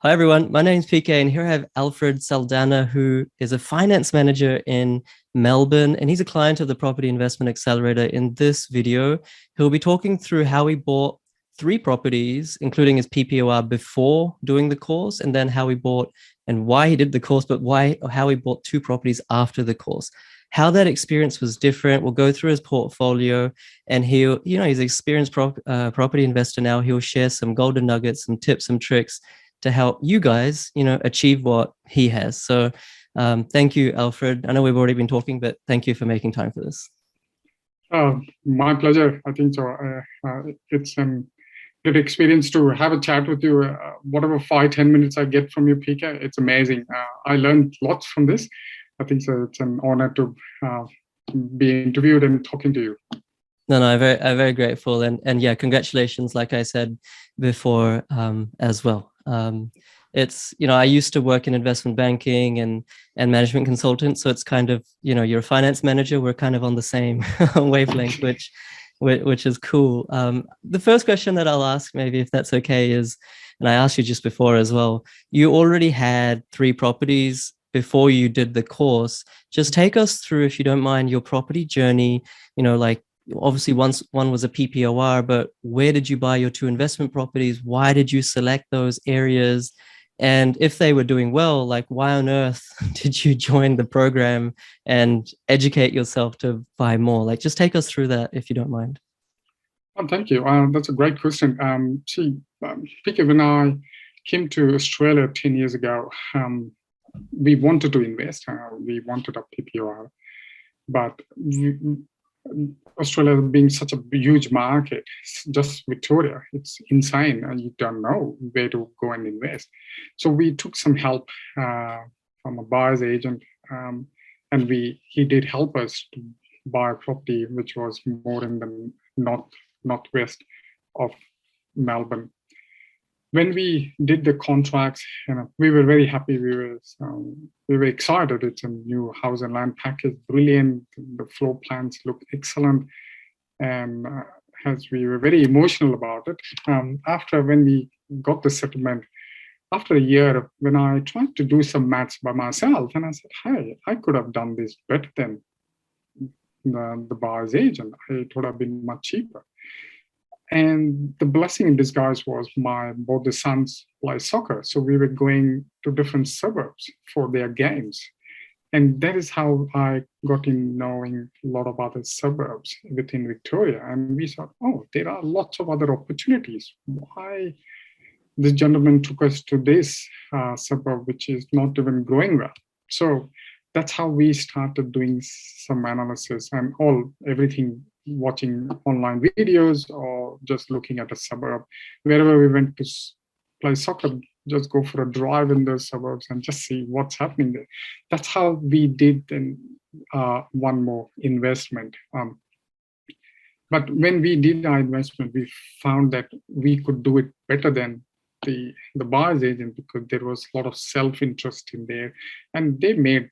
Hi everyone, my name's PK and here I have Alfred Saldana, who is a finance manager in Melbourne, and he's a client of the Property Investment Accelerator. In this video, he'll be talking through how he bought three properties, including his PPOR before doing the course, and then how he bought and why he did the course, but how he bought two properties after the course. How that experience was different. We'll go through his portfolio, and he's an experienced property investor now. He'll share some golden nuggets, some tips, some tricks to help you guys, achieve what he has. So thank you, Alfred. I know we've already been talking, but thank you for making time for this. My pleasure. I think so. It's a good experience to have a chat with you. Whatever 5-10 minutes I get from you, PK, it's amazing. I learned lots from this. I think so. It's an honor to be interviewed and talking to you. No, I'm very grateful, and yeah, congratulations. Like I said before, as well. It's I used to work in investment banking and management consultant, so it's kind of you're a finance manager. We're kind of on the same wavelength, which is cool. The first question that I'll ask, maybe if that's okay, is, and I asked you just before as well. You already had three properties before you did the course. Just take us through, if you don't mind, your property journey. Like, obviously one was a PPOR, but where did you buy your two investment properties? Why did you select those areas? And if they were doing well, like, why on earth did you join the program and educate yourself to buy more? Like, just take us through that, if you don't mind. Well, thank you. That's a great question. PK, when I came to Australia 10 years ago, we wanted to invest. We wanted a PPOR, but Australia being such a huge market, just Victoria, it's insane, and you don't know where to go and invest. So we took some help from a buyer's agent, and he did help us to buy a property which was more in the northwest of Melbourne. When we did the contracts, we were very happy. We were excited. It's a new house and land package, brilliant. The floor plans look excellent, and as we were very emotional about it. When we got the settlement, after a year, when I tried to do some maths by myself, and I said, "Hey, I could have done this better than the buyer's agent. It would have been much cheaper." And the blessing in disguise was both the sons play soccer. So we were going to different suburbs for their games. And that is how I got in knowing a lot about the suburbs within Victoria. And we thought, oh, there are lots of other opportunities. Why this gentleman took us to this suburb, which is not even growing well. So that's how we started doing some analysis and everything, watching online videos or just looking at a suburb. Wherever we went to play soccer, just go for a drive in those suburbs and just see what's happening there. That's how we did one more investment. But when we did our investment, we found that we could do it better than the buyer's agent, because there was a lot of self-interest in there, and they made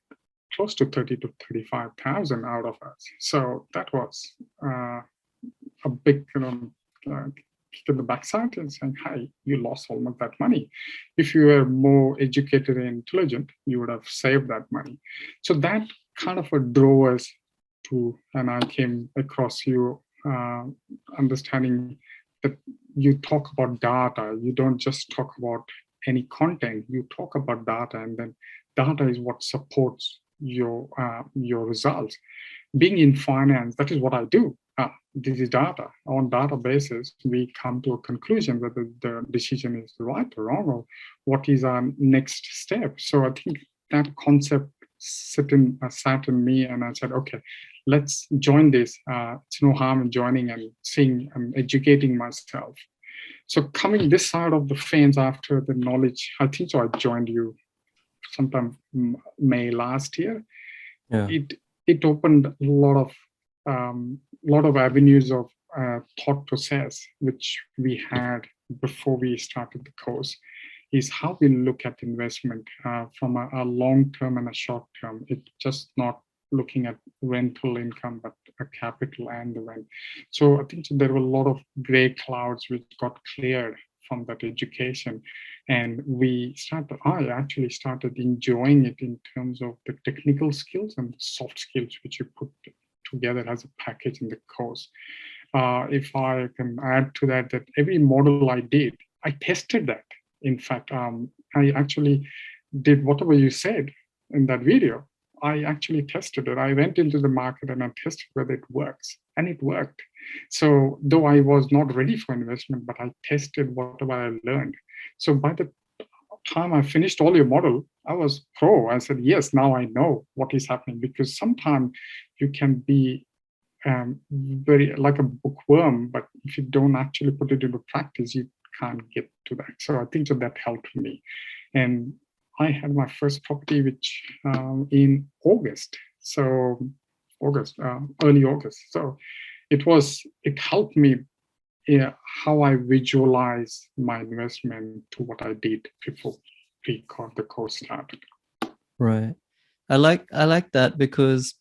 close to 30 to 35,000 out of us. So that was a big kick in the backside, and saying, "Hey, you lost almost that money. If you were more educated and intelligent, you would have saved that money." So that kind of drove us to, and I came across you understanding that you talk about data. You don't just talk about any content. You talk about data, and then data is what supports your results. Being in finance, that is what I do. This is data. On data basis, we come to a conclusion whether the decision is right or wrong, or what is our next step. So I think that concept sat in me, and I said, okay, let's join this. It's no harm in joining and seeing and educating myself. So coming this side of the fence after the knowledge, I think so I joined you sometime May last year. Yeah. It opened a lot of avenues of thought process which we had before we started the course. Is how we look at investment from a long term and a short term. It's just not looking at rental income, but a capital and the rent. So I think there were a lot of gray clouds which got cleared from that education. And I actually started enjoying it in terms of the technical skills and the soft skills which you put together as a package in the course. If I can add to that, that every model I did, I tested that. In fact, I actually did whatever you said in that video. I actually tested it. I went into the market and I tested whether it works, and it worked. So though I was not ready for investment, but I tested whatever I learned. So by the time I finished all your model, I was pro. I said, yes, now I know what is happening, because sometimes you can be very like a bookworm, but if you don't actually put it into practice, you can't get to that. So I think that helped me. And I had my first property, which in August. So early August. So it helped me how I visualize my investment to what I did before the course started. Right. I like that, because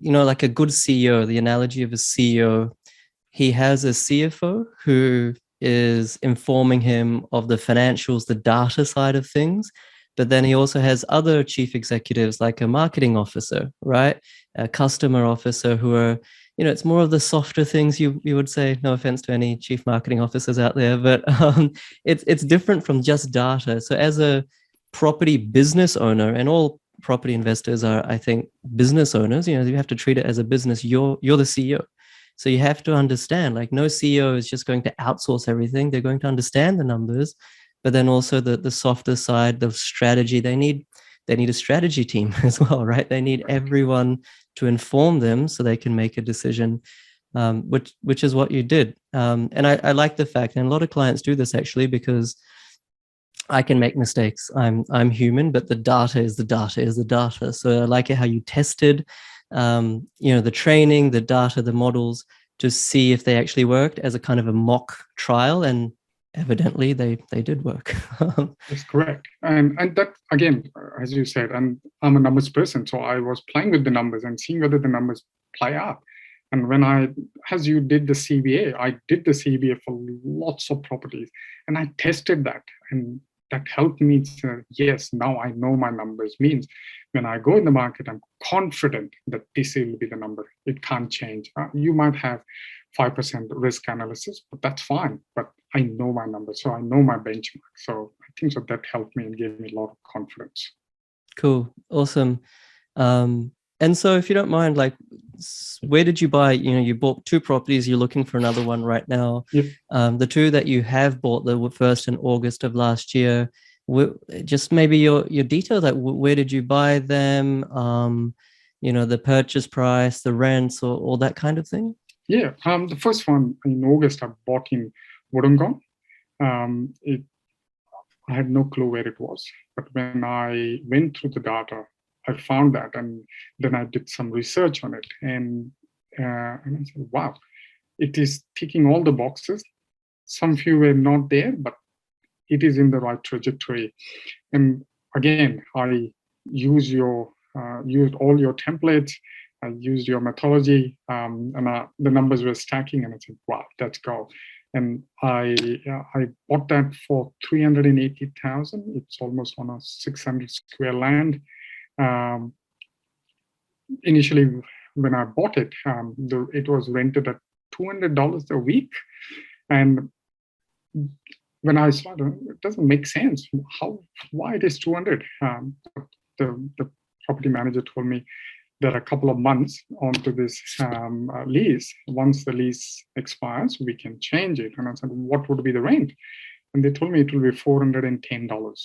like a good CEO, the analogy of a CEO, he has a CFO who is informing him of the financials, the data side of things. But then he also has other chief executives, like a marketing officer, right? A customer officer, who are, it's more of the softer things, you would say. No offense to any chief marketing officers out there, but it's different from just data. So as a property business owner, and all property investors are, I think, business owners, you have to treat it as a business. You're the CEO. So you have to understand, like, no CEO is just going to outsource everything. They're going to understand the numbers, but then also the softer side, the strategy. They need a strategy team as well, right? They need everyone to inform them so they can make a decision, which is what you did. And I like the fact, and a lot of clients do this actually, because I can make mistakes. I'm human, but the data is the data. So I like it how you tested, the training, the data, the models, to see if they actually worked as a kind of a mock trial, and evidently they did work. That's correct. And that, again, as you said, and I'm a numbers person, so I was playing with the numbers and seeing whether the numbers play out. And as you did the CBA, I did the CBA for lots of properties, and I tested that, and that helped me to, yes, now I know my numbers. Means when I go in the market, I'm confident that this will be the number. It can't change. You might have 5% risk analysis, but that's fine. But I know my numbers, so I know my benchmark. So I think that helped me and gave me a lot of confidence. Cool. Awesome. And so if you don't mind, like, where did you buy, you bought 2 properties, you're looking for another one right now. Yep. The 2 that you have bought, the first in August of last year, just maybe your detail, like, where did you buy them? The purchase price, the rents, or all that kind of thing. Yeah. The first one in August, I bought in Wodonga. I had no clue where it was, but when I went through the data, I found that, and then I did some research on it, and I said, wow, it is ticking all the boxes. Some few were not there, but it is in the right trajectory. And again, I used all your templates. I used your methodology, and the numbers were stacking, and I said, wow, let's go. And I bought that for 380,000. It's almost on a 600 square land. Initially, when I bought it, it was rented at $200 a week. And when I saw it doesn't make sense. Why it is 200? The property manager told me there are a couple of months onto this lease. Once the lease expires, we can change it. And I said, what would be the rent? And they told me it will be $410.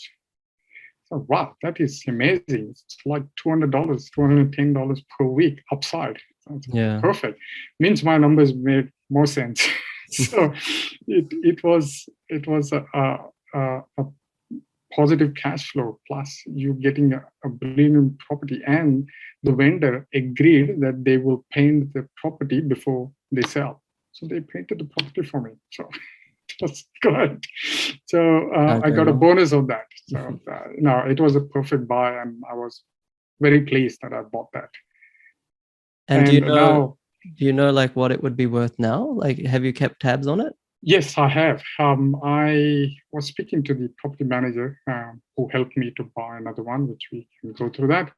So, wow, that is amazing. It's like $200, $210 per week upside. Yeah. Perfect. Means my numbers made more sense. So it was a positive cash flow, plus you getting a brilliant property, and the vendor agreed that they will paint the property before they sell. So they painted the property for me. So it was good. So I got a bonus of that. So no, it was a perfect buy, and I was very pleased that I bought that. And do you know like what it would be worth now? Like, have you kept tabs on it? Yes, I have. I was speaking to the property manager who helped me to buy another one, which we can go through that.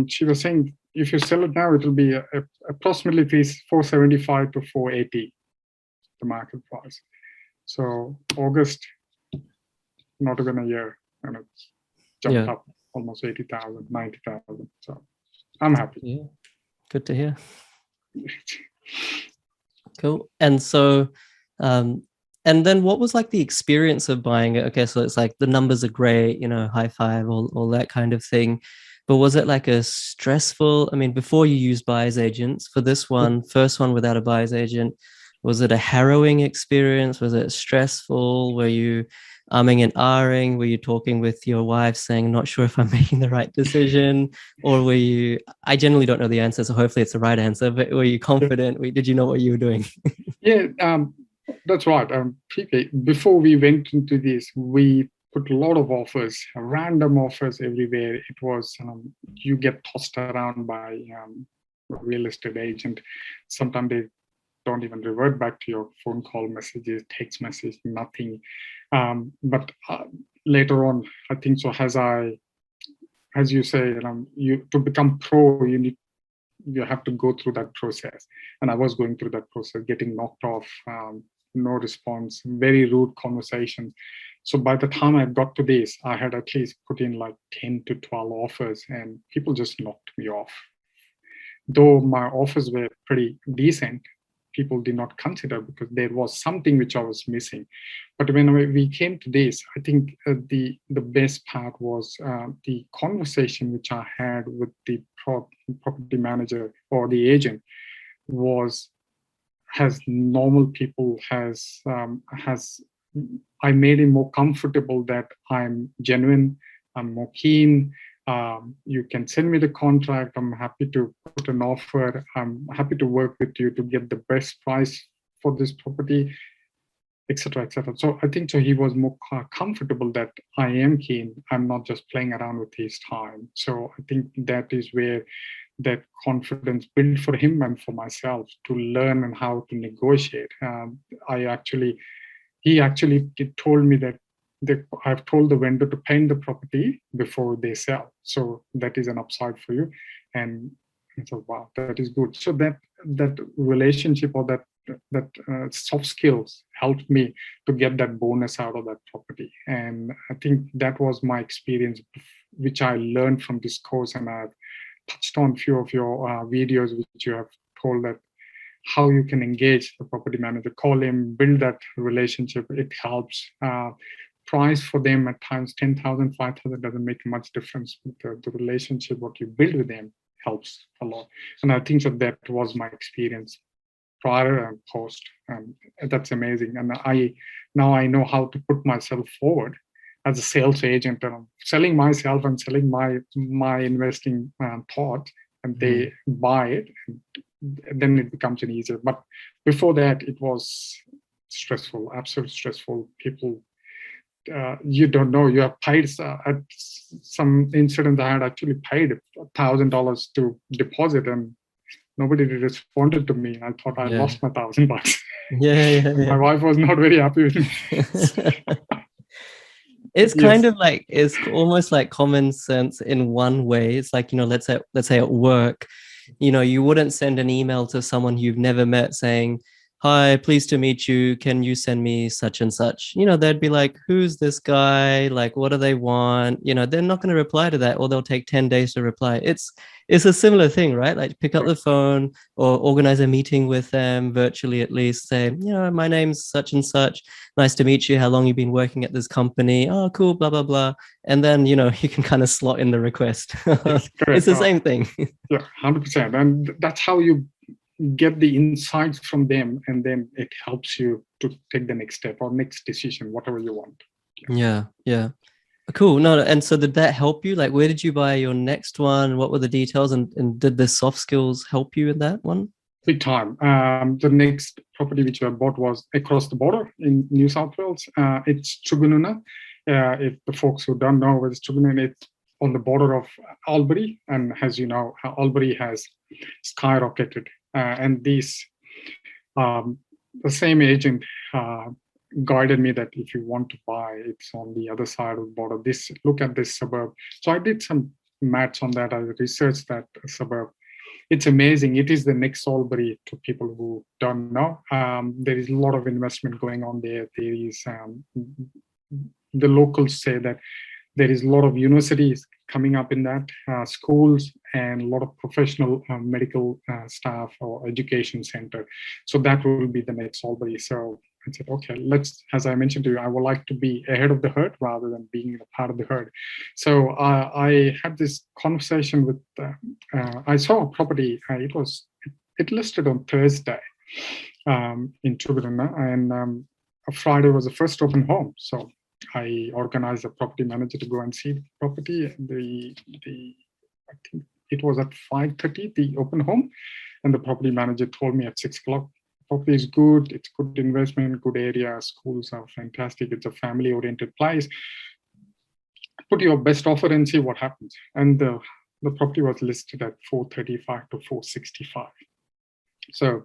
She was saying if you sell it now, it will be approximately fees 475 to 480, the market price. So August, not even a year, and it's jumped Yeah. up almost 80,000, 90,000. So I'm happy. Yeah. Good to hear. Cool. And so, and then what was like the experience of buying it? Okay, so it's like the numbers are great, you know, high five, all that kind of thing. But was it like a stressful, I mean, before you used buyer's agents, for this one, first one without a buyer's agent, was it a harrowing experience? Was it stressful? Were you umming and ahhing? Were you talking with your wife saying, not sure if I'm making the right decision? Or were you, I generally don't know the answer, so hopefully it's the right answer, but were you confident? Did you know what you were doing? Yeah, that's right. Before we went into this, we put a lot of offers, random offers everywhere. It was, you get tossed around by a real estate agent. Sometimes they don't even revert back to your phone call messages, text message, nothing. But later on, I think so. As you say, you to become pro, you have to go through that process. And I was going through that process, getting knocked off, no response, very rude conversations. So by the time I got to this, I had at least put in like 10 to 12 offers, and people just knocked me off. Though my offers were pretty decent, people did not consider because there was something which I was missing. But when we came to this, I think the best part was the conversation which I had with the property manager or the agent was, has normal people, has I made him more comfortable that I'm genuine, I'm more keen. You can send me the contract. I'm happy to put an offer. I'm happy to work with you to get the best price for this property, etc., etc. So I think so he was more comfortable that I am keen. I'm not just playing around with his time. So I think that is where that confidence built for him and for myself to learn and how to negotiate. He actually told me that I've told the vendor to paint the property before they sell. So that is an upside for you. And so, wow, that is good. So that relationship or that soft skills helped me to get that bonus out of that property. And I think that was my experience, which I learned from this course. And I've touched on a few of your videos, which you have told that how you can engage the property manager, call him, build that relationship. It helps. Price for them at times 10,000, 5,000 doesn't make much difference. The relationship, what you build with them, helps a lot. And I think that was my experience prior and post, and that's amazing. And now I know how to put myself forward as a sales agent, and I'm selling myself and selling my investing thought, and they buy it, and then it becomes an easier. But before that, it was stressful, absolutely stressful. People, you don't know. You have paid at some incident. I had actually paid $1,000 to deposit, and nobody responded to me. I thought I lost my $1,000. Yeah. My wife was not very happy with me. It's kind of like, it's almost like common sense in one way. It's like, you know, let's say at work, you know, you wouldn't send an email to someone you've never met saying, hi, pleased to meet you, can you send me such and such? You know, they'd be like, who's this guy? Like, what do they want? You know, they're not going to reply to that, or they'll take 10 days to reply. It's a similar thing, right? Like, pick up the phone or organize a meeting with them virtually, at least. Say, you know, my name's such and such, nice to meet you, how long you've been working at this company, oh cool, blah blah blah. And then, you know, you can kind of slot in the request. It's the same thing. Yeah, 100%. And that's how you get the insights from them, and then it helps you to take the next step or next decision, whatever you want. Yeah. Cool. No, and so did that help you? Like, where did you buy your next one? What were the details? And did the soft skills help you in that one? Big time. The next property which I bought was across the border in New South Wales. It's Suburban. If the folks who don't know where it's Suburban, it's on the border of Albury. And as you know, Albury has skyrocketed. And these the same agent guided me that if you want to buy, it's on the other side of the border. Look at this suburb. So I did some maths on that. I researched that suburb. It's amazing. It is the next Albury to people who don't know. There is a lot of investment going on there. There is the locals say that there is a lot of universities coming up in that, schools, and a lot of professional medical staff or education center. So that will be the next Albury. So I said, okay, as I mentioned to you, I would like to be ahead of the herd rather than being a part of the herd. So I had this conversation with, I saw a property, it listed on Thursday in Suburban, and Friday was the first open home. So I organized a property manager to go and see the property. I think it was at 5:30, the open home, and the property manager told me at 6 o'clock, property is good, it's good investment, good area, schools are fantastic, it's a family-oriented place. Put your best offer and see what happens. And the property was listed at 435 to 465. So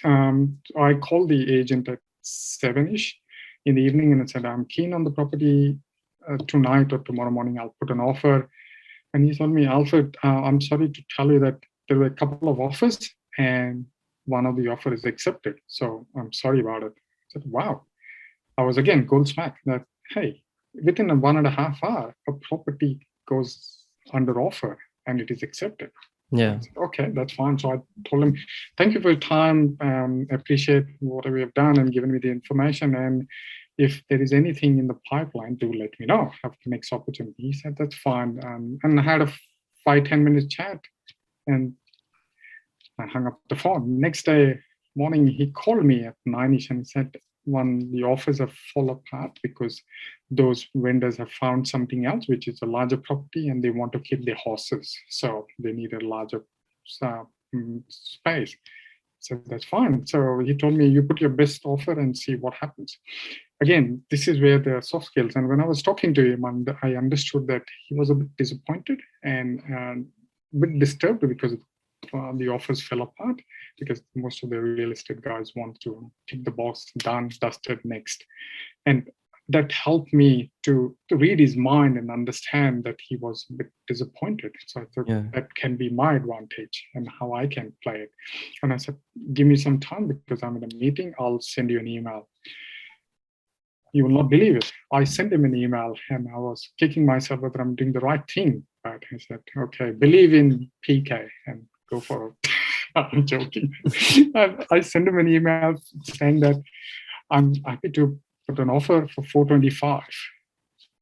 I called the agent at 7-ish in the evening and I said, I'm keen on the property. Tonight or tomorrow morning, I'll put an offer. And he told me, Alfred, I'm sorry to tell you that there were a couple of offers and one of the offer is accepted. So I'm sorry about it. I said, wow. I was again gobsmacked that, hey, within a 1.5 hour, a property goes under offer and it is accepted. Yeah. Said, okay, that's fine. So I told him, thank you for your time. Appreciate whatever you have done and given me the information. And if there is anything in the pipeline, do let me know. Have the next opportunity. He said, that's fine. And I had a 5-10 minute chat and I hung up the phone. Next day morning, he called me at 9-ish and said, the offers have fallen apart because those vendors have found something else, which is a larger property, and they want to keep their horses. So they need a larger space. So that's fine. So he told me, you put your best offer and see what happens. Again, this is where the soft skills. And when I was talking to him, and I understood that he was a bit disappointed and a bit disturbed because the offers fell apart, because most of the real estate guys want to tick the box, done, dusted, next. And that helped me to read his mind and understand that he was a bit disappointed. So I thought that can be my advantage and how I can play it. And I said, give me some time because I'm in a meeting. I'll send you an email. You will not believe it. I sent him an email and I was kicking myself whether I'm doing the right thing. But I said, okay, believe in PK and go for it. I'm joking. I sent him an email saying that I'm happy to put an offer for 425.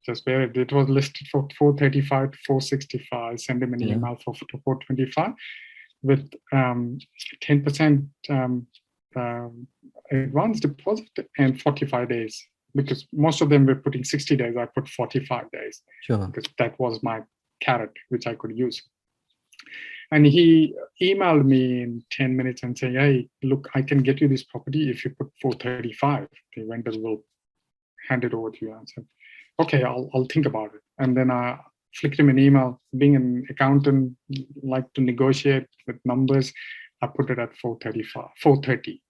Just where it was listed for 435 to 465. Send him an email for 425 with 10% advance deposit and 45 days. Because most of them were putting 60 days, I put 45 days. Sure. Because that was my carrot, which I could use. And he emailed me in 10 minutes and saying, hey, look, I can get you this property if you put 435. The vendor will hand it over to you. I said, okay, I'll think about it. And then I flicked him an email. Being an accountant, like to negotiate with numbers, I put it at 430.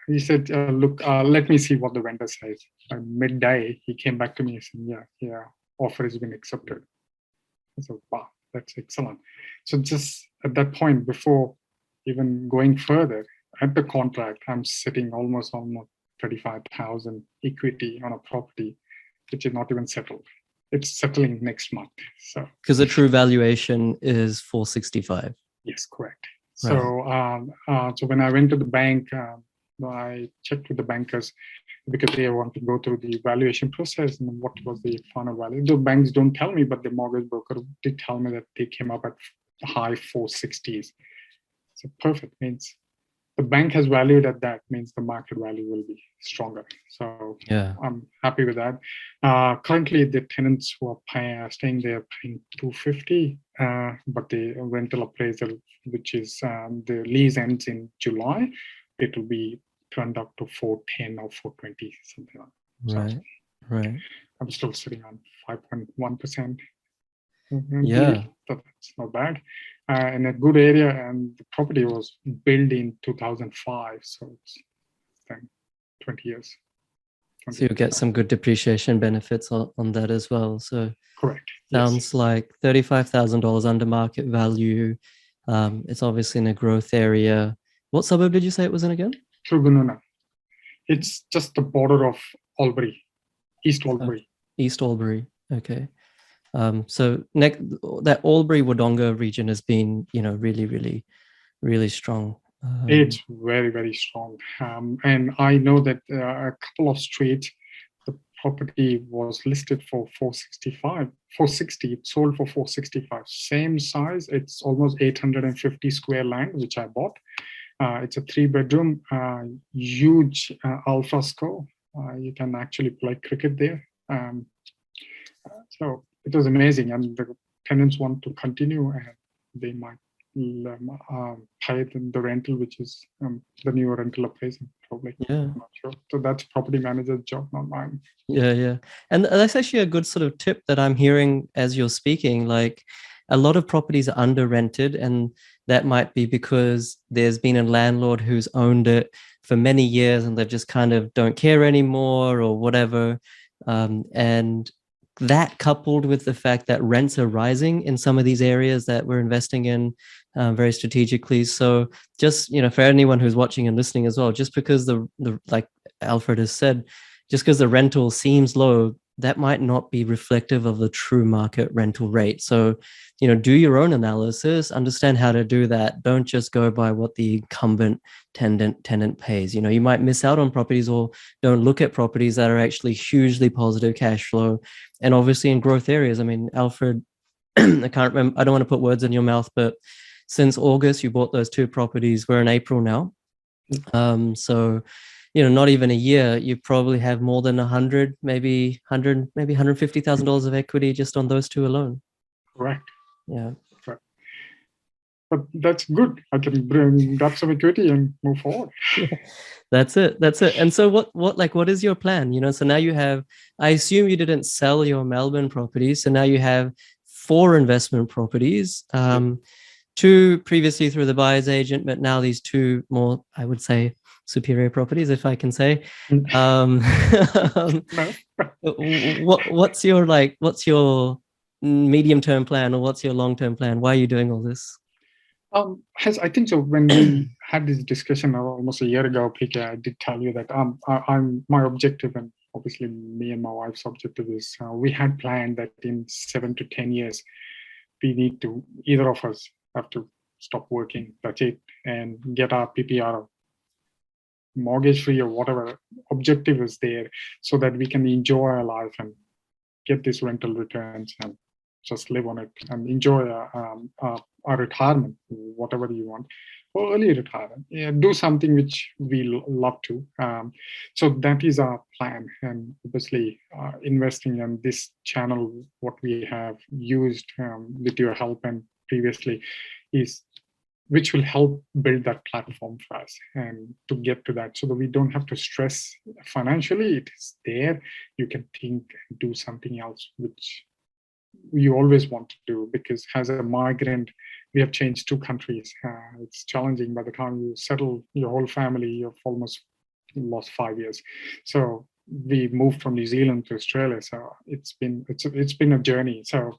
He said, look, let me see what the vendor says. By midday, he came back to me and said, yeah, offer has been accepted. I said, wow, that's excellent. So just at that point, before even going further, at the contract, I'm sitting almost 35,000 equity on a property, which is not even settled. It's settling next month. So because the true valuation is 465. Yes, correct. Right. So when I went to the bank, I checked with the bankers because they want to go through the valuation process and what was the final value. The banks don't tell me, but the mortgage broker did tell me that they came up at high 460s. So perfect, means the bank has valued at that, means the market value will be stronger. So I'm happy with that. Currently, the tenants who are staying there paying 250, but the rental appraisal, which is the lease ends in July, it will be turned up to 410 or 420, something like that. Right. So I'm still sitting on 5.1%. Yeah. So that's not bad. In a good area, and the property was built in 2005, so it's 10, 20 years. So you'll get some good depreciation benefits on that as well. So Correct. sounds like $35,000 under market value. It's obviously in a growth area. What suburb did you say it was in again? Suburban. It's just the border of Albury, East Albury. East Albury. Okay. So that Albury Wodonga region has been, really, really, really strong. It's very, very strong. And I know that a couple of streets, the property was listed for 460. It sold for 465. Same size. It's almost 850 square land, which I bought. It's a 3-bedroom, huge alfresco. You can actually play cricket there. So it was amazing, and the tenants want to continue, and they might pay the rental, which is the new rental appraisal, probably. Yeah. I'm not sure. So that's property manager's job, not mine. Yeah. And that's actually a good sort of tip that I'm hearing as you're speaking. Like, a lot of properties are under rented, and that might be because there's been a landlord who's owned it for many years and they just kind of don't care anymore or whatever. And that, coupled with the fact that rents are rising in some of these areas that we're investing in very strategically. So just, for anyone who's watching and listening as well, just because the like Alfred has said, just because the rental seems low, that might not be reflective of the true market rental rate. So, do your own analysis, understand how to do that. Don't just go by what the incumbent tenant pays. You might miss out on properties, or don't look at properties that are actually hugely positive cash flow. And obviously in growth areas, I mean, Alfred, I can't remember, I don't want to put words in your mouth, but since August, you bought those 2 properties. We're in April now. So, not even a year, you probably have more than 100, maybe $150,000 of equity just on those 2 alone. Correct. Yeah. Correct. But that's good. I can bring up some equity and move forward. Yeah, that's it. And so what is your plan? So now you have, I assume you didn't sell your Melbourne properties. So now you have 4 investment properties, 2 previously through the buyer's agent, but now these 2 more, I would say, superior properties, if I can say. What's your medium-term plan, or what's your long-term plan? Why are you doing all this? I think so. When we had this discussion almost a year ago, PK, I did tell you that my objective, and obviously me and my wife's objective, is we had planned that in 7 to 10 years, we need to, either of us have to stop working, that's it, and get our PPR mortgage free or whatever objective is there, so that we can enjoy our life and get these rental returns and just live on it and enjoy our retirement, whatever you want, or early retirement. Yeah, do something which we love to. So that is our plan. And obviously, investing in this channel, what we have used with your help and previously, is which will help build that platform for us and to get to that, so that we don't have to stress financially. It is there. You can think and do something else, which you always want to do, because as a migrant, we have changed 2 countries. It's challenging. By the time you settle your whole family, you've almost lost 5 years. So we moved from New Zealand to Australia. So it's been a journey. So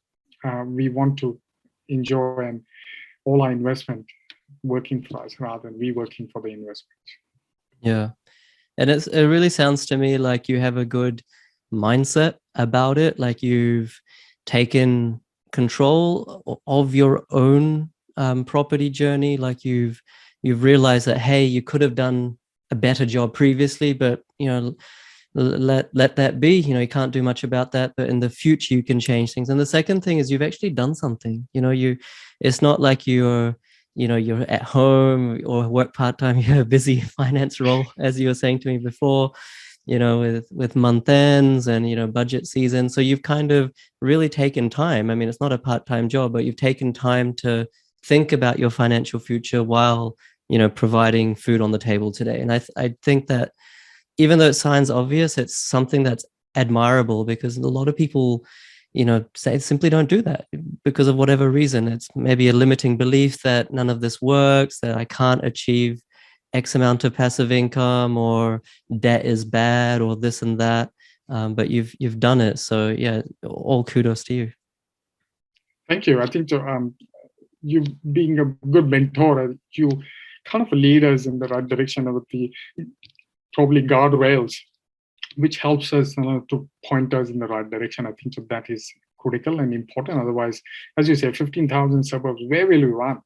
we want to enjoy and all our investment working for us rather than we working for the investment. Yeah. And it really sounds to me like you have a good mindset about it. Like you've taken control of your own property journey. Like you've realized that, hey, you could have done a better job previously, but let that be. You can't do much about that, but in the future you can change things. And the second thing is you've actually done something. It's not like you're at home or work part-time, you have a busy finance role, as you were saying to me before, with month ends and, budget season. So you've kind of really taken time. I mean, it's not a part-time job, but you've taken time to think about your financial future while, providing food on the table today. And I think that even though it sounds obvious, it's something that's admirable, because a lot of people, say simply don't do that because of whatever reason. It's maybe a limiting belief that none of this works, that I can't achieve X amount of passive income, or debt is bad, or this and that. But you've done it. So yeah, all kudos to you. Thank you. I think you being a good mentor, you kind of lead us in the right direction with the probably guardrails, which helps us to point us in the right direction. I think that is critical and important. Otherwise, as you say, 15,000 suburbs, where will you run?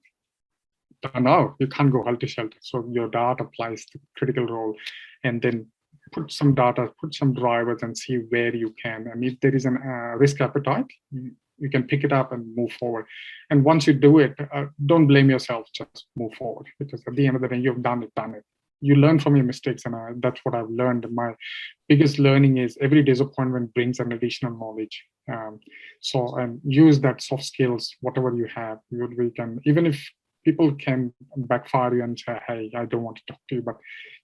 No, you can't go helter shelter. So your data plays the critical role, and then put some data, put some drivers, and see where you can. And if there is a risk appetite, you can pick it up and move forward. And once you do it, don't blame yourself, just move forward, because at the end of the day, you've done it. You learn from your mistakes, and that's what I've learned. My biggest learning is every disappointment brings an additional knowledge. So use that soft skills, whatever you have. We can, even if people can backfire you and say, hey, I don't want to talk to you, but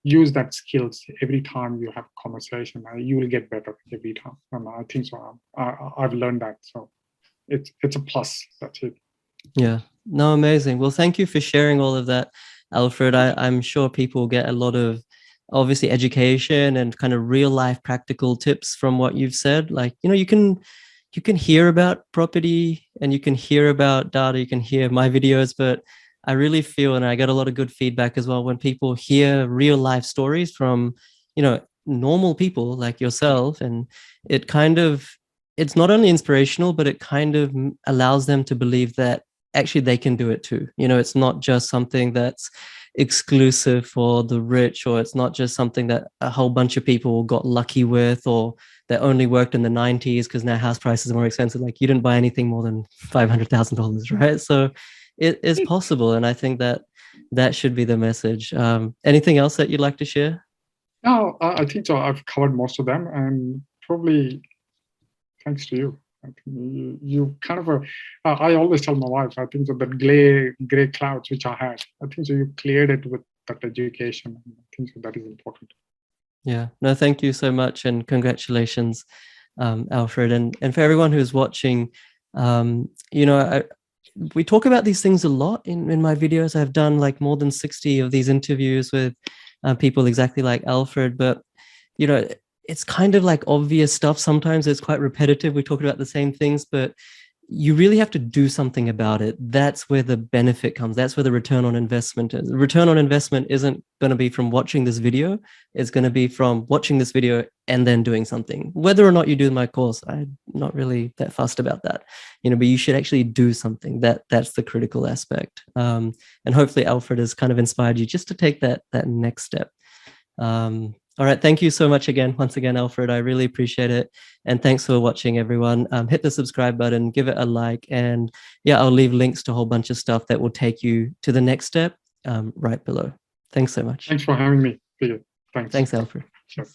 use that skills every time you have a conversation. You will get better every time. And I think so. I've learned that. So it's a plus. That's it. Yeah. No, amazing. Well, thank you for sharing all of that, Alfred. I'm sure people get a lot of obviously education and kind of real life practical tips from what you've said. Like, you can hear about property and you can hear about data, you can hear my videos, but I really feel, and I get a lot of good feedback as well, when people hear real life stories from, normal people like yourself, and it's not only inspirational, but it kind of allows them to believe that actually they can do it too. It's not just something that's exclusive for the rich, or it's not just something that a whole bunch of people got lucky with, or that only worked in the 90s because now house prices are more expensive. Like, you didn't buy anything more than $500,000, right? So it is possible. And I think that should be the message. Anything else that you'd like to share? No, I think so. I've covered most of them, and probably thanks to you. I think you kind of I always tell my wife, I think so that gray clouds which I had, I think so you cleared it with that education. I think so that is important. Yeah. No, thank you so much, and congratulations, Alfred. And for everyone who's watching, we talk about these things a lot in my videos. I've done like more than 60 of these interviews with people exactly like Alfred, but it's kind of like obvious stuff. Sometimes it's quite repetitive. We talk about the same things, but you really have to do something about it. That's where the benefit comes. That's where the return on investment is. The return on investment isn't going to be from watching this video. It's going to be from watching this video and then doing something. Whether or not you do my course, I'm not really that fussed about that, but you should actually do something. That's the critical aspect. And hopefully Alfred has kind of inspired you just to take that next step. All right. Thank you so much once again, Alfred. I really appreciate it. And thanks for watching, everyone. Hit the subscribe button, give it a like. And yeah, I'll leave links to a whole bunch of stuff that will take you to the next step right below. Thanks so much. Thanks for having me. Thanks. Thanks, Alfred. Sure.